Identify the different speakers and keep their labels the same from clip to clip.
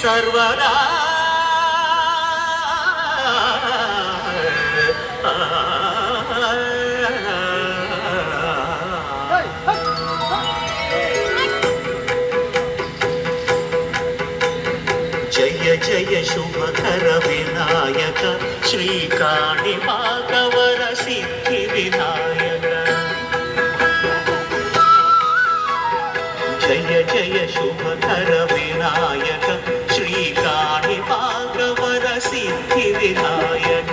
Speaker 1: सर्वदा जय जय शुभकर विनायक श्रीकाणिपाकवर सिद्धि विनायक जय जय शुभकर विनायक श्रीकाणिपाकवर सिद्धि विनायक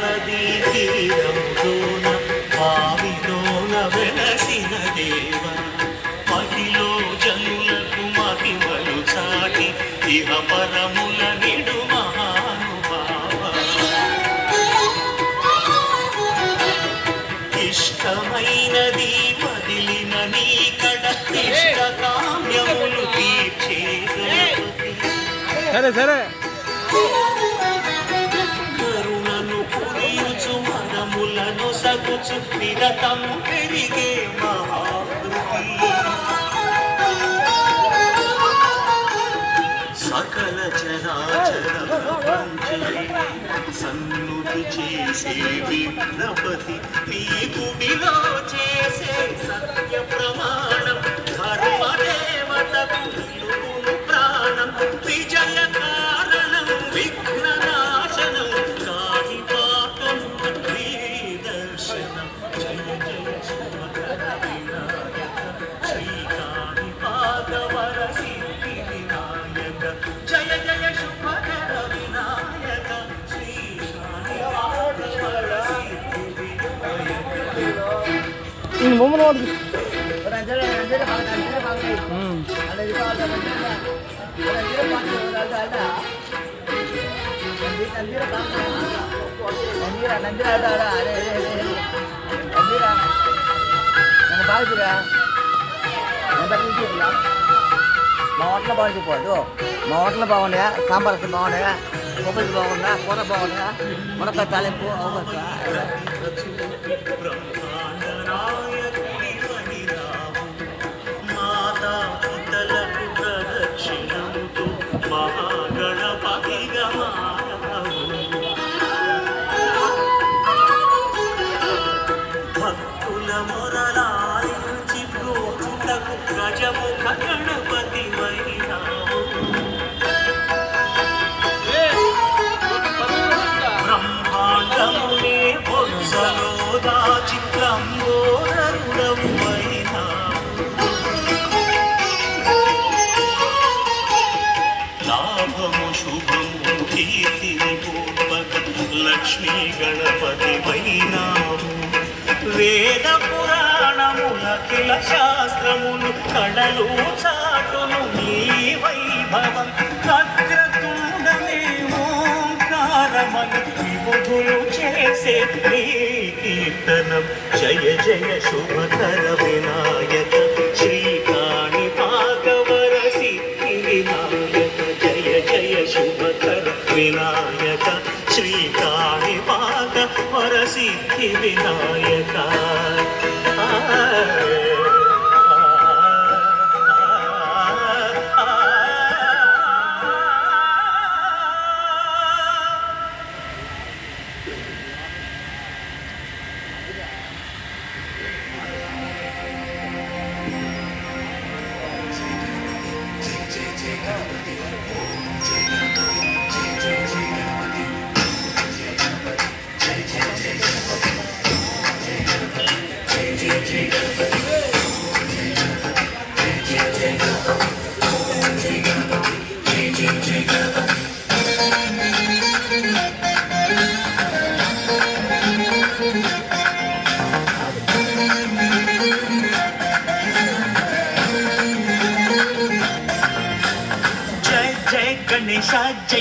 Speaker 1: నదీ తీరములోన పావిలోన వెలసిన దేవ మహిలో జనులకు మహిమలు చాటి ఇహ పరముల నిడు మహానుభావ ఇష్టమైనది వదిలిన నీ కడ ఇష్ట కామ్యములు తీర్చే
Speaker 2: సరే సరే
Speaker 1: మనములను సగుచు నిరతం పెరిగే మహాకృతి సకల చరాచర ప్రపంచమే సన్నుతి చేసే విఘ్నపతి నీ గుడిలో చేసే సత్య ప్రమాణం ధర్మదేవతకు నిలువును ప్రాణం విజయ కారణం విఘ్న నాశనం
Speaker 2: మొమ్మలు
Speaker 3: మా హోటల్ బాగుంది మా హోటల్ బాగున్నాయా సాంబార్ బాగున్నాయా కొబ్బరి బాగుందా కూర బాగున్నాయా మునక్కాయ తాలింపు
Speaker 1: భక్తుల మొరలాలించి ప్రోచుటకు గజముఖ గణపతి బ్రహ్మాండమునే బొత్సలోదా చిత్రంబోధరుడవు లాభము శుభము కీర్తిని పూర్వక లక్ష్మీ గణపతి వైనాము వేద పురాణములకిల శాస్త్రములు కళలు చాటును నీ వైభవం వక్రతుండమే ఓంకారమని విబుధులు చేసే నీ కీర్తనం జయ జయ శుభకర వినాయక శ్రీకాణిపాకవర సిద్ధి వినాయక జయ జయ శుభకర వినాయక శ్రీకాణిపాకవర సిద్ధి వినాయక జయ జయ గణేశ జయ